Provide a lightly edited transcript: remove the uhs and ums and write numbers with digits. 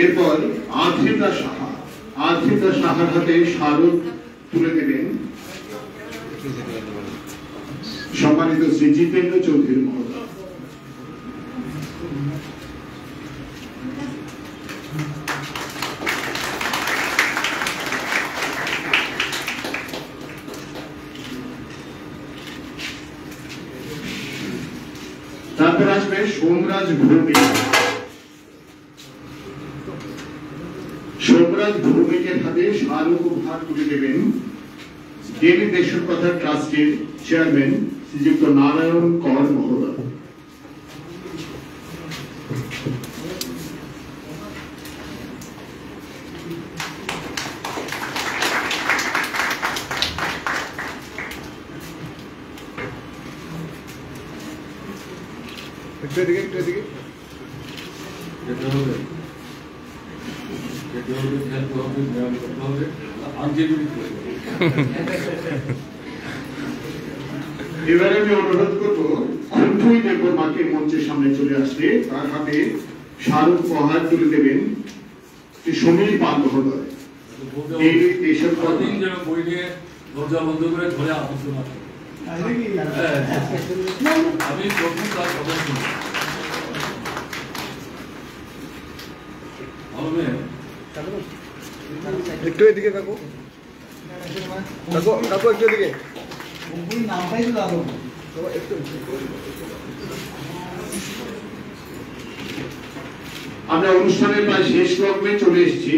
এরপর আদ্রিতা সাহার হাতে স্মারক তুলে দেবেন সম্মানিত শ্রী জিতেন্দ্র চৌধুরী মহোদয়। তারপর আসবে সোমরাজ ভৌমিকের হাতে স্মারক উপহার তুলে দেবেন দেবী দেশের কথা ট্রাস্টের চেয়ারম্যান শ্রীযুক্ত নারায়ণ কর মহোদয়। এবারে আমি অনুরোধ করবো খুন্টুই দেব মাকে মঞ্চের সামনে চলে আসলে তার হাতে স্মারক উপহার তুলে দেবেন সমীর পাল মহোদয়। এই দেশের বই নিয়ে দরজা বন্ধ করে ধরে আবদ্ধ না আমি প্রথম তার খবর শুনি একটু এদিকে কাকু একটু এদিকে আমরা অনুষ্ঠানের প্রায় শেষ লগ্নে চলে এসেছি।